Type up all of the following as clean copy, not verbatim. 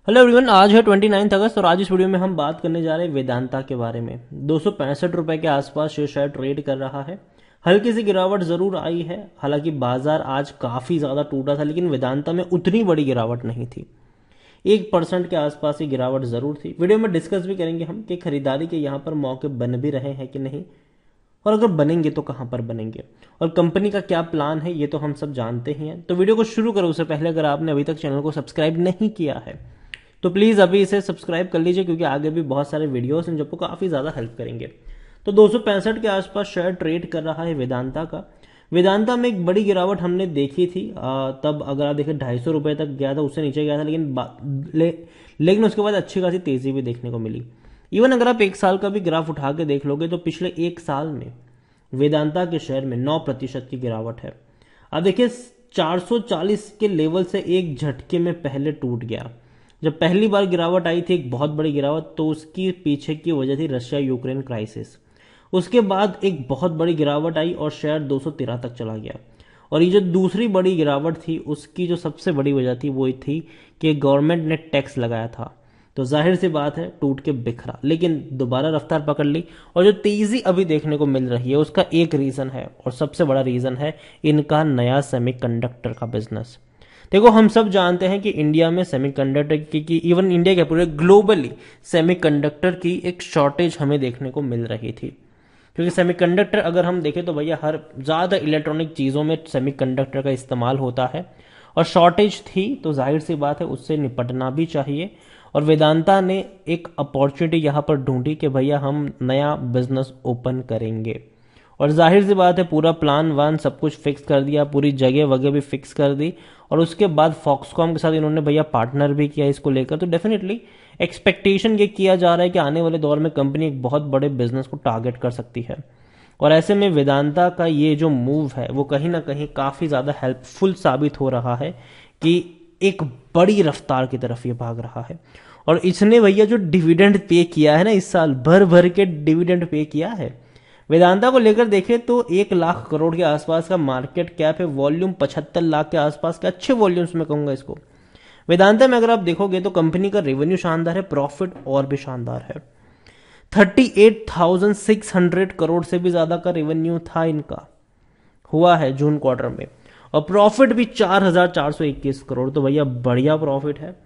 Hello everyone, आज है 29 अगस्त और आज इस वीडियो में हम बात करने जा रहे हैं वेदांता के बारे में। 265 रुपए के आसपास ये शेयर ट्रेड कर रहा है। हल्की सी गिरावट जरूर आई है, हालांकि बाजार आज काफी ज्यादा टूटा था, लेकिन वेदांता में उतनी बड़ी गिरावट नहीं थी। 1% के आसपास की गिरावट जरूर थी। वीडियो में डिस्कस भी करेंगे हम कि खरीदारी के यहाँ पर मौके बन भी रहे हैं कि नहीं, और अगर बनेंगे तो कहां पर बनेंगे, और कंपनी का क्या प्लान है ये तो हम सब जानते ही हैं। तो वीडियो को शुरू करो उससे पहले अगर आपने अभी तक चैनल को सब्सक्राइब नहीं किया है तो प्लीज अभी इसे सब्सक्राइब कर लीजिए, क्योंकि आगे भी बहुत सारे वीडियोस हैं जो आपको काफी ज्यादा हेल्प करेंगे। तो 265 के आसपास शेयर ट्रेड कर रहा है वेदांता का। वेदांता में एक बड़ी गिरावट हमने देखी थी, तब अगर आप देखें 250 रुपए तक गया था, उससे नीचे गया था, लेकिन उसके बाद अच्छी खासी तेजी भी देखने को मिली। इवन अगर आप एक साल का भी ग्राफ उठा के देख लोगे तो पिछले एक साल में वेदांता के शेयर में 9% की गिरावट है। अब देखिए 440 के लेवल से एक झटके में पहले टूट गया। जब पहली बार गिरावट आई थी, एक बहुत बड़ी गिरावट, तो उसकी पीछे की वजह थी रशिया यूक्रेन क्राइसिस। उसके बाद एक बहुत बड़ी गिरावट आई और शेयर 213 तक चला गया। और ये जो दूसरी बड़ी गिरावट थी उसकी जो सबसे बड़ी वजह थी वो थी कि गवर्नमेंट ने टैक्स लगाया था, तो जाहिर सी बात है टूट के बिखरा, लेकिन दोबारा रफ्तार पकड़ ली। और जो तेजी अभी देखने को मिल रही है उसका एक रीजन है, और सबसे बड़ा रीजन है इनका नया सेमीकंडक्टर का बिजनेस। देखो हम सब जानते हैं कि इंडिया में सेमीकंडक्टर की इवन इंडिया के पूरे ग्लोबली सेमीकंडक्टर की एक शॉर्टेज हमें देखने को मिल रही थी। क्योंकि सेमीकंडक्टर अगर हम देखें तो भैया हर ज्यादा इलेक्ट्रॉनिक चीजों में सेमीकंडक्टर का इस्तेमाल होता है, और शॉर्टेज थी तो जाहिर सी बात है उससे निपटना भी चाहिए। और वेदांता ने एक अपॉर्चुनिटी यहां पर ढूंढी कि भैया हम नया बिजनेस ओपन करेंगे, और जाहिर सी बात है पूरा प्लान वान सब कुछ फिक्स कर दिया, पूरी जगह वगैरह भी फिक्स कर दी। और उसके बाद फॉक्सकॉम के साथ इन्होंने भैया पार्टनर भी किया इसको लेकर। तो डेफिनेटली एक्सपेक्टेशन ये किया जा रहा है कि आने वाले दौर में कंपनी एक बहुत बड़े बिजनेस को टारगेट कर सकती है। और ऐसे में वेदांता का ये जो मूव है वो कहीं ना कहीं काफी ज्यादा हेल्पफुल साबित हो रहा है कि एक बड़ी रफ्तार की तरफ ये भाग रहा है। और इसने भैया जो डिविडेंड पे किया है ना, इस साल भर भर के डिविडेंड पे किया है। वेदांता को लेकर देखें तो 1 लाख करोड़ के आसपास का मार्केट कैप है, वॉल्यूम 75 लाख के आसपास के अच्छे वॉल्यूम्स में कहूंगा इसको। वेदांता में अगर आप देखोगे तो कंपनी का रेवेन्यू शानदार है, प्रॉफिट और भी शानदार है। 38,600 करोड़ से भी ज्यादा का रेवेन्यू था इनका, हुआ है जून क्वार्टर में, और प्रॉफिट भी 4,421 करोड़। तो भैया बढ़िया प्रॉफिट है,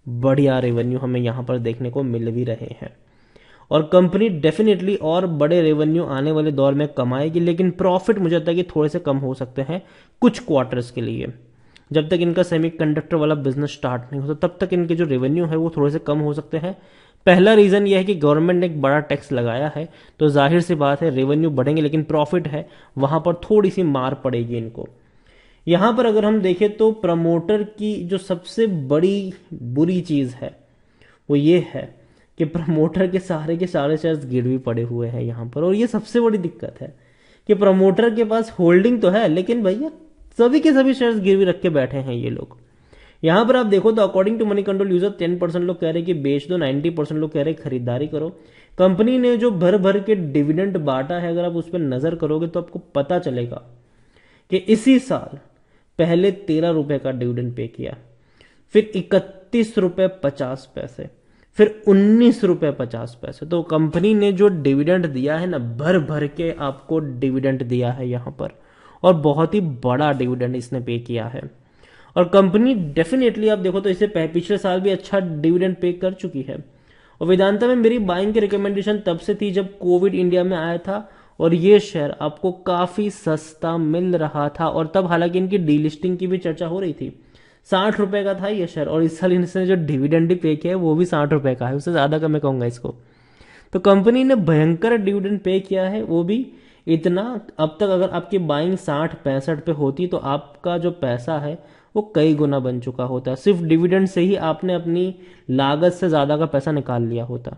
बढ़िया रेवेन्यू हमें यहां पर देखने को मिल भी रहे हैं। और कंपनी डेफिनेटली और बड़े रेवेन्यू आने वाले दौर में कमाएगी, लेकिन प्रॉफिट मुझे लगता है कि थोड़े से कम हो सकते हैं कुछ क्वार्टर्स के लिए। जब तक इनका सेमीकंडक्टर वाला बिजनेस स्टार्ट नहीं होता तब तक इनके जो रेवेन्यू है वो थोड़े से कम हो सकते हैं। पहला रीजन यह है कि गवर्नमेंट ने एक बड़ा टैक्स लगाया है, तो जाहिर सी बात है रेवेन्यू बढ़ेंगे, लेकिन प्रॉफिट है वहां पर थोड़ी सी मार पड़ेगी इनको। यहां पर अगर हम देखें तो प्रमोटर की जो सबसे बड़ी बुरी चीज है वो ये है कि प्रमोटर के सारे शेयर्स गिरवी पड़े हुए हैं यहां पर। और ये सबसे बड़ी दिक्कत है कि प्रमोटर के पास होल्डिंग तो है, लेकिन भैया सभी के सभी शेयर्स गिरवी रख के बैठे हैं ये लोग। यहां पर आप देखो तो according to Moneycontrol user 10% लोग कह रहे हैं कि बेच दो, 90% लोग कह रहे हैं खरीदारी करो। कंपनी ने जो भर भर के डिविडेंड बांटा है, अगर आप उस पर नजर करोगे तो आपको पता चलेगा कि इसी साल पहले 13 रुपए का डिविडेंड पे किया, फिर 31 रुपए 50 पैसे, फिर 19 रुपए 50 पैसे। तो कंपनी ने जो डिविडेंड दिया है ना, भर भर के आपको डिविडेंड दिया है यहां पर, और बहुत ही बड़ा डिविडेंड इसने पे किया है। और कंपनी डेफिनेटली आप देखो तो इसे पिछले साल भी अच्छा डिविडेंड पे कर चुकी है। और वेदांता में मेरी बाइंग की रिकमेंडेशन तब से थी जब कोविड इंडिया में आया था, और ये शेयर आपको काफी सस्ता मिल रहा था, और तब हालांकि इनकी डीलिस्टिंग की भी चर्चा हो रही थी। 60 रुपए का था ये शेयर, और इस साल इसने जो डिविडेंड पे किया है वो भी 60 रुपए का है, उससे ज्यादा का मैं कहूंगा इसको। तो कंपनी ने भयंकर डिविडेंड पे किया है, वो भी इतना। अब तक अगर आपकी बाइंग 60-65 पे होती तो आपका जो पैसा है वो कई गुना बन चुका होता। सिर्फ डिविडेंड से ही आपने अपनी लागत से ज्यादा का पैसा निकाल लिया होता।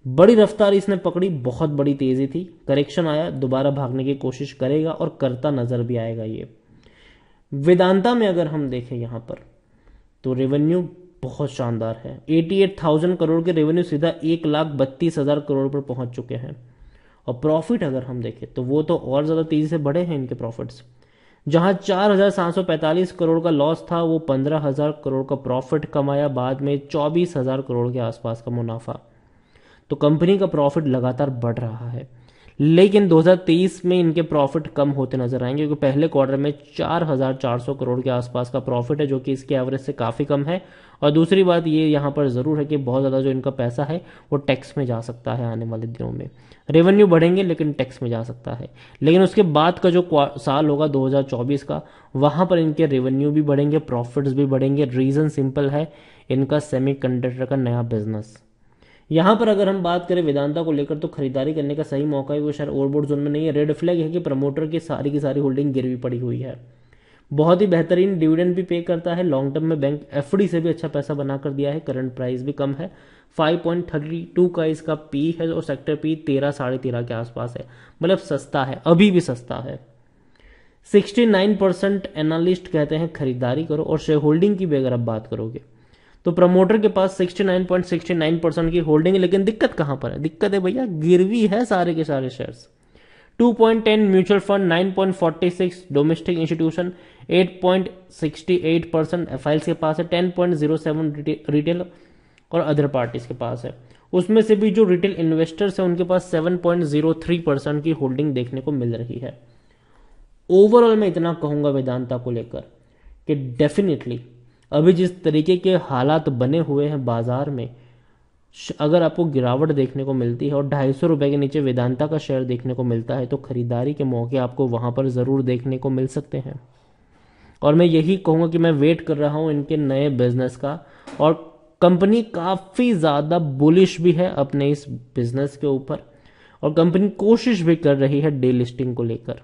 बड़ी रफ्तार इसने पकड़ी, बहुत बड़ी तेजी थी, करेक्शन आया, दोबारा भागने की कोशिश करेगा और करता नजर भी आएगा ये। वेदांता में अगर हम देखें यहां पर तो रेवेन्यू बहुत शानदार है। 88,000 करोड़ के रेवेन्यू सीधा 1,32,000 करोड़ पर पहुंच चुके हैं। और प्रॉफिट अगर हम देखें तो वो तो और ज्यादा तेजी से बढ़े हैं इनके प्रॉफिट्स। जहां 4,745 करोड़ का लॉस था, वो 15,000 करोड़ का प्रॉफिट कमाया, बाद में 24,000 करोड़ के आसपास का मुनाफा। तो कंपनी का प्रॉफिट लगातार बढ़ रहा है। लेकिन 2023 में इनके प्रॉफिट कम होते नजर आएंगे, क्योंकि पहले क्वार्टर में 4,400 करोड़ के आसपास का प्रॉफिट है, जो कि इसके एवरेज से काफ़ी कम है। और दूसरी बात ये यहाँ पर ज़रूर है कि बहुत ज़्यादा जो इनका पैसा है वो टैक्स में जा सकता है आने वाले दिनों में। रेवेन्यू बढ़ेंगे लेकिन टैक्स में जा सकता है। लेकिन उसके बाद का जो साल होगा 2024 का, वहाँ पर इनके रेवेन्यू भी बढ़ेंगे, प्रॉफिट्स भी बढ़ेंगे। रीज़न सिंपल है, इनका सेमीकंडक्टर का नया बिजनेस। यहाँ पर अगर हम बात करें वेदांता को लेकर, तो खरीदारी करने का सही मौका है, वो शायद ओवरबोर्ड जोन में नहीं है। रेड फ्लैग है कि प्रमोटर की सारी होल्डिंग गिरवी पड़ी हुई है। बहुत ही बेहतरीन डिविडेंड भी पे करता है, लॉन्ग टर्म में बैंक एफडी से भी अच्छा पैसा बना कर दिया है। करंट प्राइस भी कम है, 5.32 का इसका पी है और सेक्टर पी 13 साढ़े 13 के आसपास है। मतलब सस्ता है, अभी भी सस्ता है। 69% एनालिस्ट कहते हैं खरीदारी करो। और शेयर होल्डिंग की भी अगर आप बात करोगे तो प्रमोटर के पास 69.69% की होल्डिंग है। लेकिन दिक्कत कहां पर है? दिक्कत है भैया, गिरवी है सारे के सारे shares. 2.10 mutual fund, 9.46 domestic institution, 8.68% FIL के पास है, 10.07 रिटेल और अदर पार्टीज के पास है। उसमें से भी जो रिटेल इन्वेस्टर्स हैं उनके पास 7.03% की होल्डिंग देखने को मिल रही है। ओवरऑल मैं इतना कहूंगा वेदांता को लेकर कि डेफिनेटली अभी जिस तरीके के हालात बने हुए हैं बाजार में, अगर आपको गिरावट देखने को मिलती है और 250 रुपए के नीचे वेदांता का शेयर देखने को मिलता है, तो खरीदारी के मौके आपको वहां पर जरूर देखने को मिल सकते हैं। और मैं यही कहूंगा कि मैं वेट कर रहा हूं इनके नए बिजनेस का। और कंपनी काफी ज्यादा बुलिश भी है अपने इस बिजनेस के ऊपर, और कंपनी कोशिश भी कर रही है डे लिस्टिंग को लेकर।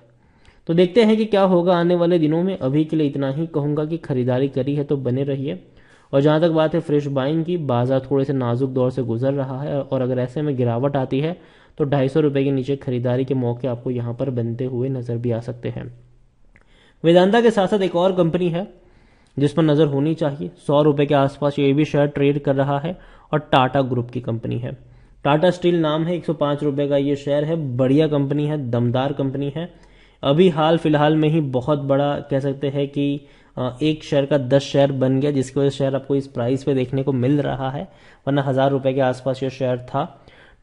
तो देखते हैं कि क्या होगा आने वाले दिनों में। अभी के लिए इतना ही कहूंगा कि खरीदारी करी है तो बने रहिए। और जहां तक बात है फ्रेश बाइंग की, बाजार थोड़े से नाजुक दौर से गुजर रहा है, और अगर ऐसे में गिरावट आती है तो 250 रुपए के नीचे खरीदारी के मौके आपको यहां पर बनते हुए नजर भी आ सकते हैं। वेदांता के साथ साथ एक और कंपनी है जिस पर नजर होनी चाहिए। 100 रुपए के आसपास ये भी शेयर ट्रेड कर रहा है, और टाटा ग्रुप की कंपनी है। टाटा स्टील नाम है, 105 रुपए का ये शेयर है। बढ़िया कंपनी है, दमदार कंपनी है। अभी हाल फिलहाल में ही बहुत बड़ा कह सकते हैं कि एक शेयर का 10 शेयर बन गया, जिसकी वजह से शेयर आपको इस प्राइस पे देखने को मिल रहा है, वरना 1000 रुपए के आसपास ये शेयर था।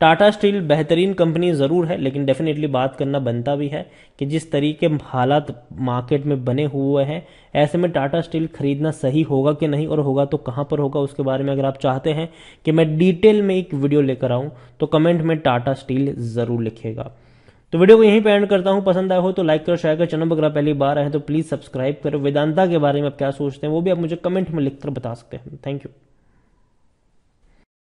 टाटा स्टील बेहतरीन कंपनी जरूर है, लेकिन डेफिनेटली बात करना बनता भी है कि जिस तरीके हालात मार्केट में बने हुए हैं, ऐसे में टाटा स्टील खरीदना सही होगा कि नहीं, और होगा तो कहां पर होगा, उसके बारे में अगर आप चाहते हैं कि मैं डिटेल में एक वीडियो लेकर आऊं तो कमेंट में टाटा स्टील जरूर लिखिएगा। तो वीडियो को यहीं पे एंड करता हूं। पसंद आया हो तो लाइक करो, शेयर करो। चैनल पर अगर पहली बार आए तो प्लीज सब्सक्राइब करो। वेदांता के बारे में आप क्या सोचते हैं वो भी आप मुझे कमेंट में लिखकर बता सकते हैं। Thank you.